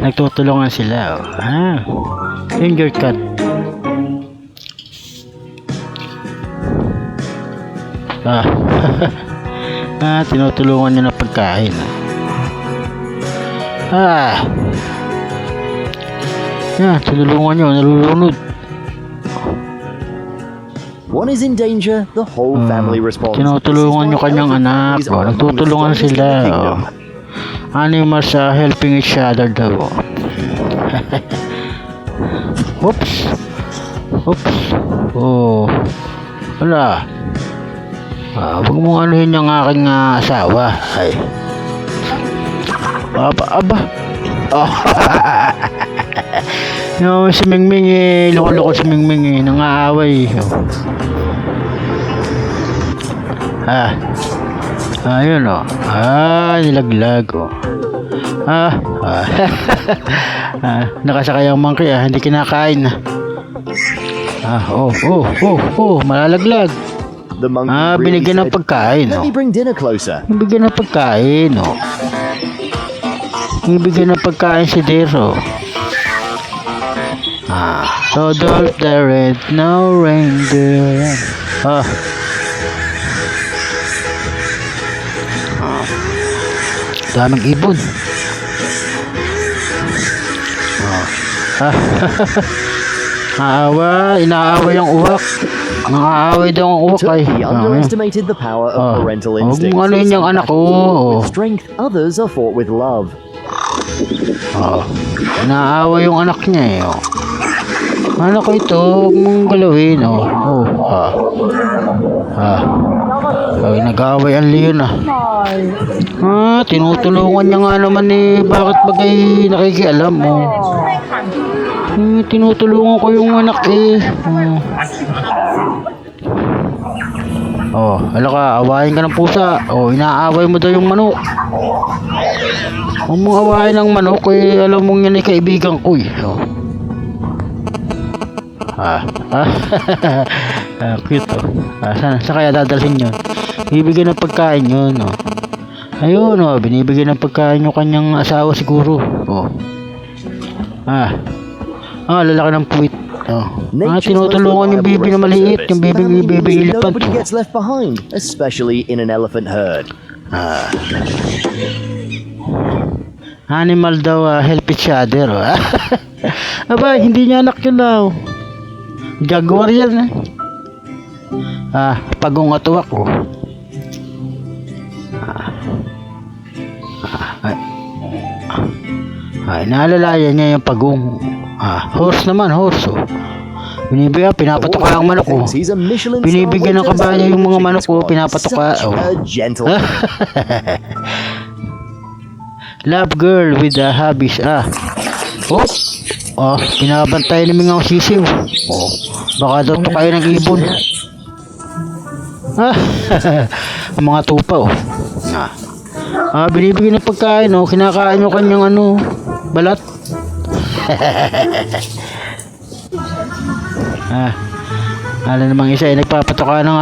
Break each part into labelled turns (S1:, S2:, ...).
S1: Nagtutulungan sila, oh. Finger cut. Tinutulungan niya na pagkain. Tinulungan niyo, nalulunod.
S2: One is in danger, the whole family responds.
S1: Tinutulungan niyo kanyang anak, oh. Nagtutulungan sila, oh. Animals are helping each other daw. Oops. Oh. Wala. Huwag mong anuhin yung aking asawa. Ay. Aba. Oh. No, si Mingming loko-loko si Mingming nangaaway. Ayun, oh. Nilaglag, oh. Nakasakay ang monkey, hindi kinakain. Malalaglag. Binigyan ng pagkain, oh.
S2: Let me bring dinner closer.
S1: Binigyan ng pagkain, oh. Binigyan ng pagkain si Dero. Rudolph the Red-Nosed Reindeer. Daming ibon. Inaaway ang uwak. Nangaaway daw ang uwak ay.
S2: He underestimated the power of parental instinct.
S1: Ano yun yung anak ko?
S2: With strength, others are fought with love.
S1: Inaaway yung anak niya eh. Anak ko ito, huwag mong galawin. Nag-aaway ang Leon tinutulungan niya nga naman eh. Bakit bagay nakikialam mo? Tinutulungan ko yung anak eh. Hala ka, awayin ka ng pusa. Inaaway mo daw yung manok. Huwag mong awayin ng manok eh. Alam mong yan ay kaibigan ko eh. Cute, oh. Saan kaya dadalhin yun? Bibigyan ng pagkain yun, oh. Ayun, oh. Binibigyan ng pagkain yung kanyang asawa siguro. Lalaki ng puwit. Tinutulungan yung baby na maliit. Yung baby elephant.
S2: Nobody gets left behind, especially in an elephant herd.
S1: Animal daw help each other. Aba, hindi niya anak yun daw. Jaguar yan. Pagong at uwak ko. Naalalayan niya yung pagong. Horse naman, horse. Pinapatok ang manok ko. Binibigyan ng kabayo yung mga manok ko. Pinapatok ka. Love girl with the hobbies. Pinabantay ni Mingaw sisiw. Baka daw to kayo ng ibon. Ang mga tupa, binibigyan ng pagkain, kinakain yung kanyang balat. Namang isa ay nagpapatoka ng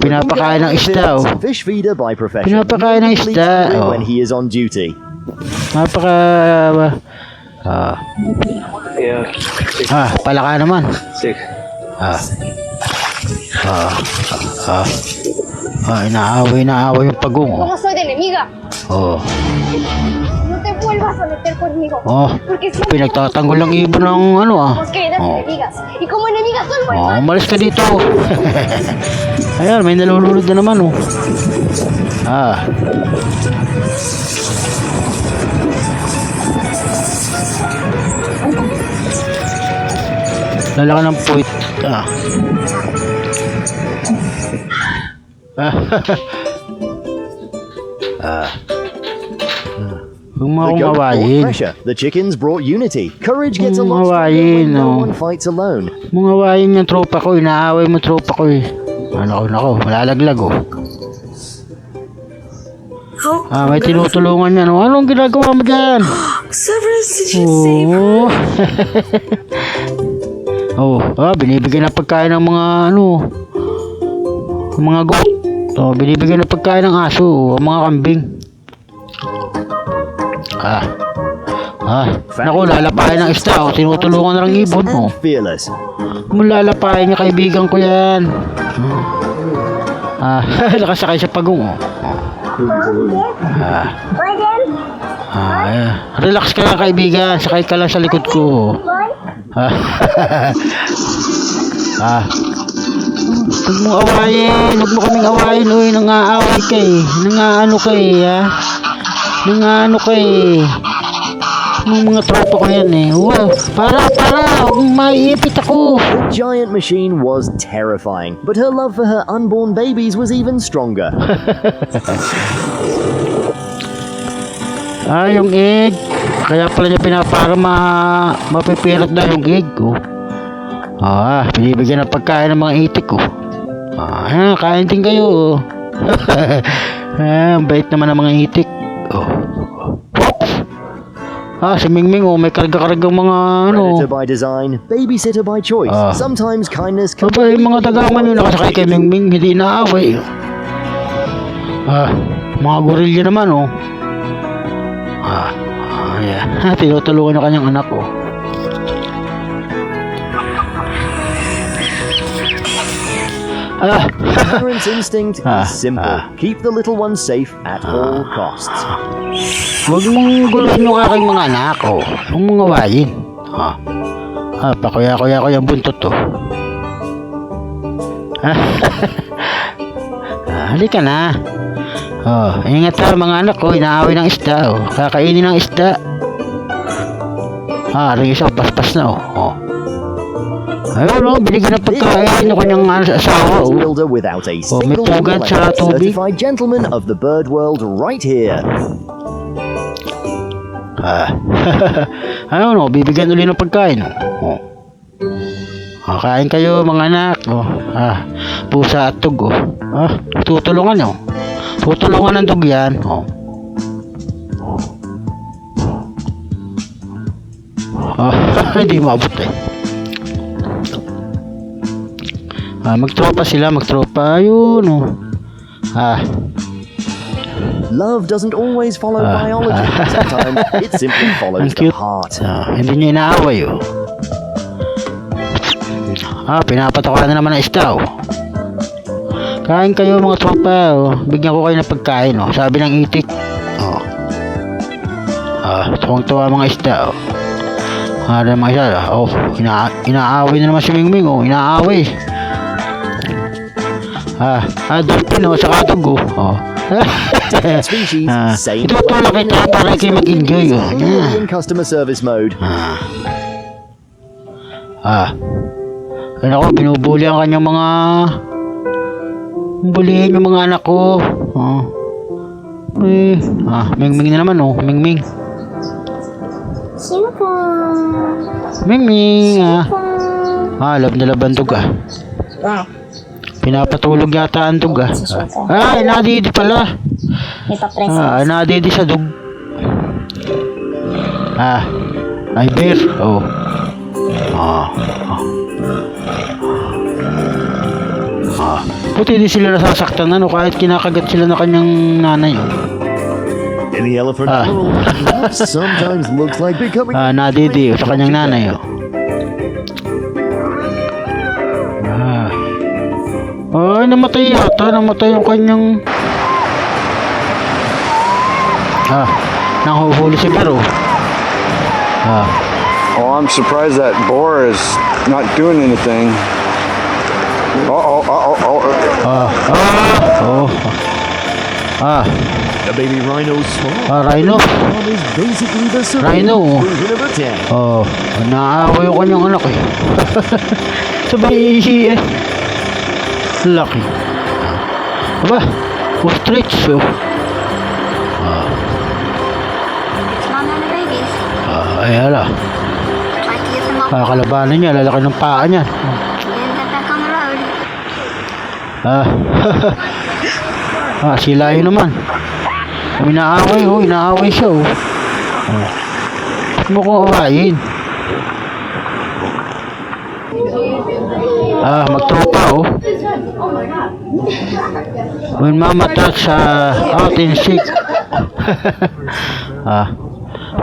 S1: pinapakain ng isda,
S2: Fish feeder by profession.
S1: Pinapakain ng isda,
S2: when he is on duty.
S1: Palaka naman. Inaaway yung pagong.
S3: Como soy de enemiga. No te vuelvas a meter conmigo. Porque siempre
S1: Pinagtatanggol ng ibon ng
S3: somos queridas enemigas. Y como enemigas son buenas.
S1: Umalis ka dito. Ayan, may nalulunod na naman, Lalaki ng puwit. Huwag mo akong awayin.
S2: The chickens brought unity. Courage gets a lot stronger when no one fights alone.
S1: Mga awayin yung tropa ko. Inaaway mo tropa ko eh. Nako, malalaglag may tinutulungan yan. Anong ginagawa mo dyan?
S4: Severus, did you save her?
S1: Binibigyan ng pagkain ng mga mga goat. Binibigyan ng pagkain ng aso, mga kambing. Naku, lalapain ng isda. Oh. Tinutulungan ng ibon mo.
S2: And fearless.
S1: Lalapain niya, kaibigan ko yan. Nakasakay sa pagong. Oh. Relax ka lang, kaibigan. Sakay ka lang sa likod ko. Huwag mo awayin. Huwag mo kaming awayin. Uy, nangaaway ka eh. Nangaano ka eh, ha? Nangaano ka eh. Mga tropa ko yan eh. Wow, para. Huwag mong maiipit ako.
S2: The giant machine was terrifying, but her love for her unborn babies was even stronger.
S1: Yung egg. Kaya pala niya pinapara mapipirat na yung egg ko. Binibigyan ng pagkain ng mga itik ko. Kain din kayo. Ang bait naman ng mga itik. Si Mingming, may karga-kargang mga
S2: Predator by design, babysitter by choice. Sometimes kindness can
S1: yung mga tagaman yun nakasakay kay Mingming, hindi naaway. Mga gorilla naman, tinutulungan yung kanyang anak,
S2: Parents' instinct is simple. Keep the little ones safe at all costs.
S1: Huwag mong guluhin yung aking mga anak, Huwag mong awayin. Pakuya-kuya ko yung buntot, Halika na. Ingat ha, mga anak ko. Inaaway ng isda, Kakainin ng isda. Ring isang paspas na, Ayun, binigyan ng pagkain ng kanyang asawa,
S2: Builder without a
S1: may
S2: single
S1: pugat sa tubig.
S2: certified gentleman of the bird world right here.
S1: Ayun, bibigyan ulit ng pagkain. Kain kayo, mga anak. Pusa at tug, tutulungan, tutulungan ng tug yan. Hindi maabot magtropa sila, Ayun,
S2: Love doesn't always follow biology. Sometimes it simply follows
S1: ang
S2: the
S1: cute.
S2: heart.
S1: Hindi niya inaaway, pinapatawaran na naman ng isda, Kain kayo, mga tropa, Bigyan ko kayo ng pagkain, Sabi ng itik. Tuwang-tuwa mga isda, mga isda, inaaway na naman si Mingming, inaaway. Dolphin, saka tug,
S2: Species, same
S1: ito tulak kita para kayo mag-enjoy,
S2: in customer service mode.
S1: Ako, binubuli ang kanyang mga bulihin yung mga anak ko. Mingming na naman, Mingming. Mingming, lab na laban tug, Pinapatulog yata ang dug, nadidi pala. Nadidi sa dug. Ay bear, Buti di sila nasasaktan, kahit kinakagat sila na kanyang nanay,
S2: In the elephant world, love sometimes looks like becoming
S1: nadidi sa kanyang nanay, namatay yata. Namatay yung kanyang nanghuhuli si Bear,
S5: Oh, I'm surprised that boar is not doing anything.
S2: the baby rhino's small.
S1: Rhino.
S2: Mom is basically the
S1: Rhino.
S2: version of a tank.
S1: Naaaway yung kanyang anak, Sabay laki. Ostrich, ay hala. Kalabanan niya, lalaki ng paa niya. Sila yun naman. Inaaway siya, Huwag mo kong awayin. Magtropa, When mama touch out in sick.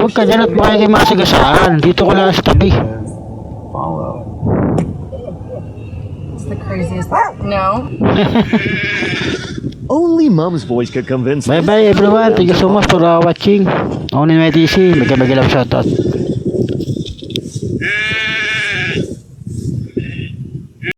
S1: Huwag ka dyan at baka kayo masagasaan. Dito ko lang sa tabi.
S4: It's the craziest. No.
S2: Only Mum's voice could convince me.
S1: Bye bye everyone. Thank you so much for watching. Ako ni MyTC. Magandang shoutout.